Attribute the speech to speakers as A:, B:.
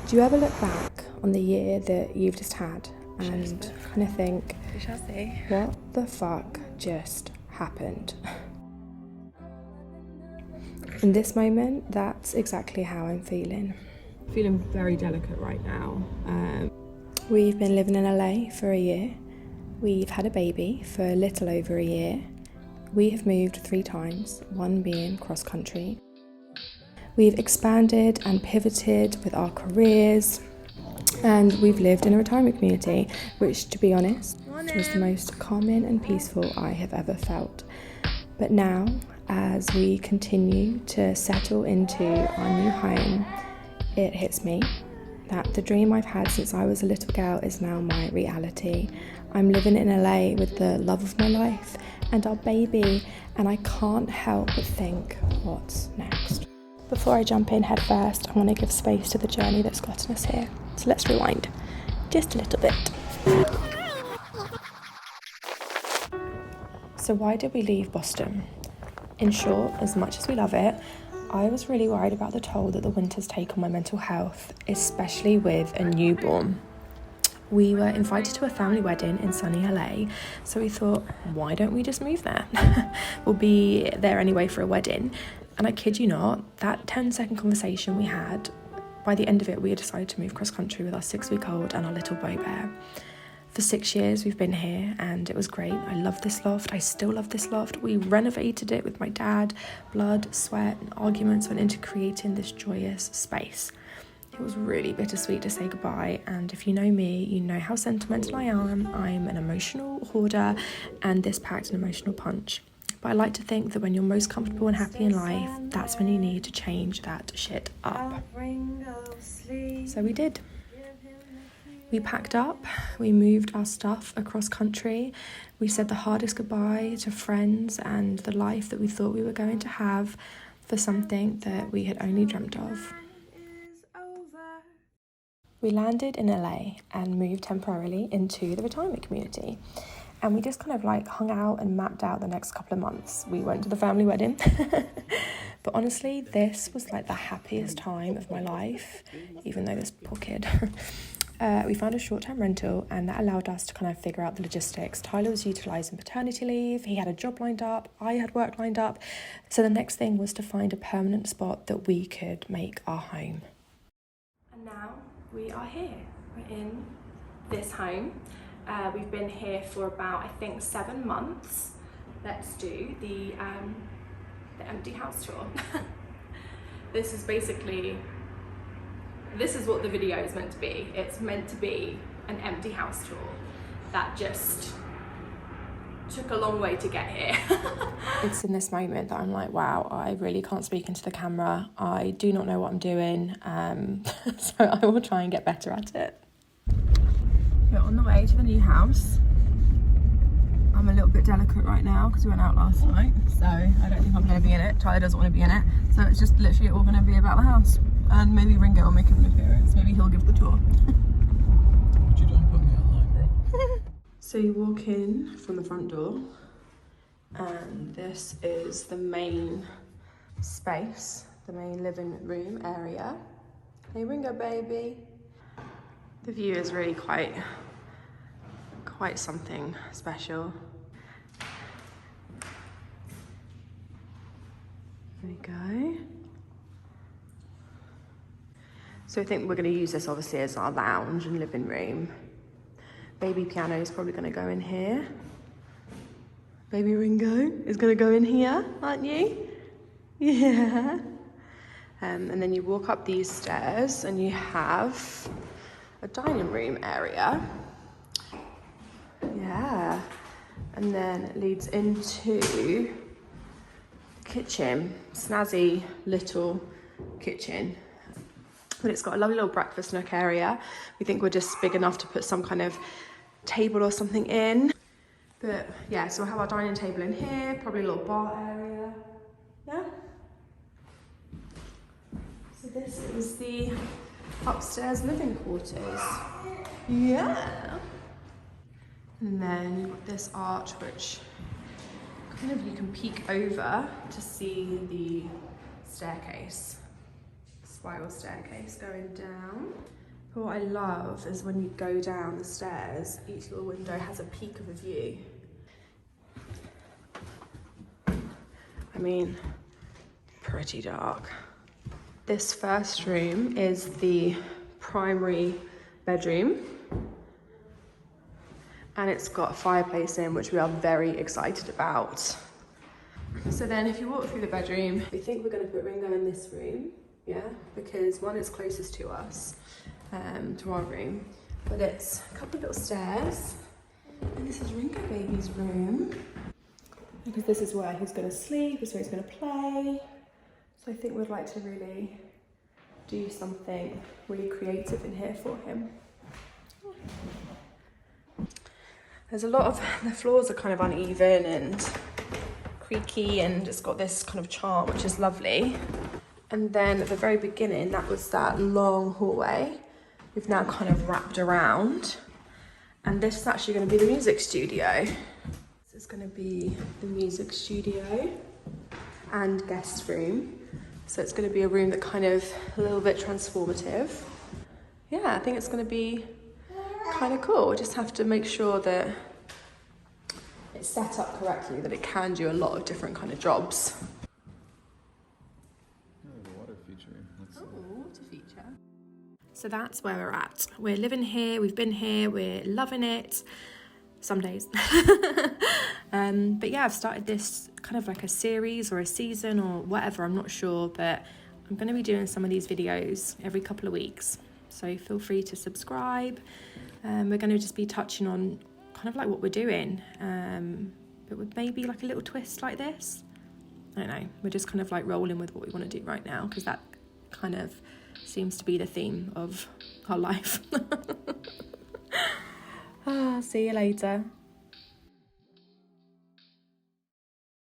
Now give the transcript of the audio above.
A: Do you ever look back on the year that you've just had and kind of think, what the fuck just happened? In this moment, that's exactly how I'm feeling.
B: Feeling very delicate right now.
A: We've been living in LA for a year. We've had a baby for a little over a year. We have moved 3 times, one being cross country. We've expanded and pivoted with our careers, and we've lived in a retirement community, which, to be honest, was the most calming and peaceful I have ever felt. But now, as we continue to settle into our new home, it hits me that the dream I've had since I was a little girl is now my reality. I'm living in LA with the love of my life and our baby, and I can't help but think, what's next? Before I jump in head first, I want to give space to the journey that's gotten us here. So let's rewind just a little bit. So why did we leave Boston? In short, as much as we love it, I was really worried about the toll that the winters take on my mental health, especially with a newborn. We were invited to a family wedding in sunny LA, so we thought, why don't we just move there? We'll be there anyway for a wedding. And I kid you not, that 10-second conversation we had, by the end of it, we had decided to move cross country with our 6-week-old and our little Beau Bear. For 6 years we've been here and it was great. I love this loft. I still love this loft. We renovated it with my dad. Blood, sweat and arguments went into creating this joyous space. It was really bittersweet to say goodbye, and if you know me, you know how sentimental I am. I'm an emotional hoarder, and this packed an emotional punch. But I like to think that when you're most comfortable and happy in life, that's when you need to change that shit up. So we did. We packed up, we moved our stuff across country, we said the hardest goodbye to friends and the life that we thought we were going to have for something that we had only dreamt of. We landed in LA and moved temporarily into the retirement community. And we just kind of like hung out and mapped out the next couple of months. We went to the family wedding. But honestly, this was like the happiest time of my life, even though this poor kid. We found a short-term rental, and that allowed us to kind of figure out the logistics. Tyler was utilising paternity leave, he had a job lined up, I had work lined up. So the next thing was to find a permanent spot that we could make our home. And now we are here. We're in this home. We've been here for about, I think, 7 months. Let's do the empty house tour. This is what the video is meant to be. It's meant to be an empty house tour that just took a long way to get here. It's in this moment that I'm like, wow, I really can't speak into the camera. I do not know what I'm doing, so I will try and get better at it. We're on the way to the new house. I'm a little bit delicate right now because we went out last night, so I don't think I'm going to be in it. Tyler doesn't want to be in it, so it's just literally all going to be about the house. And maybe Ringo will make an appearance. Maybe he'll give the tour.
C: But you don't put me online, bro.
A: So you walk in from the front door, and this is the main space, the main living room area. Hey Ringo baby. The view is really quite something special. There we go. So I think we're going to use this obviously as our lounge and living room. Baby piano is probably going to go in here. Baby Ringo is going to go in here, aren't you? Yeah. And then you walk up these stairs and you have a dining room area. Yeah. And then it leads into the kitchen, snazzy little kitchen. But it's got a lovely little breakfast nook area. We think we're just big enough to put some kind of table or something in. But yeah, so we'll have our dining table in here, probably a little bar area. Yeah. So this is the upstairs living quarters. Yeah. And then you've got this arch, which kind of you can peek over to see the staircase. Spiral staircase going down. What I love is when you go down the stairs, each little window has a peek of a view. I mean, pretty dark. This first room is the primary bedroom, and it's got a fireplace in, which we are very excited about. So then if you walk through the bedroom, we think we're going to put Ringo in this room, yeah, because one is closest to us, to our room, but it's a couple of little stairs, and this is Ringo baby's room, because this is where he's going to sleep, this is where he's going to play. So I think we'd like to really do something really creative in here for him. There's a lot of, the floors are kind of uneven and creaky, and it's got this kind of charm, which is lovely. And then at the very beginning, that was that long hallway. We've now kind of wrapped around, and this is actually going to be the music studio. This is going to be the music studio and guest room. So it's going to be a room that kind of a little bit transformative. Yeah, I think it's going to be kind of cool. We just have to make sure that it's set up correctly, that it can do a lot of different kind of jobs.
C: The water feature.
A: Water feature. So that's where we're at. We're living here, we've been here, we're loving it. Some days. But yeah, I've started this kind of like a series or a season or whatever, I'm not sure, but I'm going to be doing some of these videos every couple of weeks. So feel free to subscribe. We're going to just be touching on kind of like what we're doing, but with maybe like a little twist like this. I don't know, we're just kind of like rolling with what we want to do right now, because that kind of seems to be the theme of our life. See you later.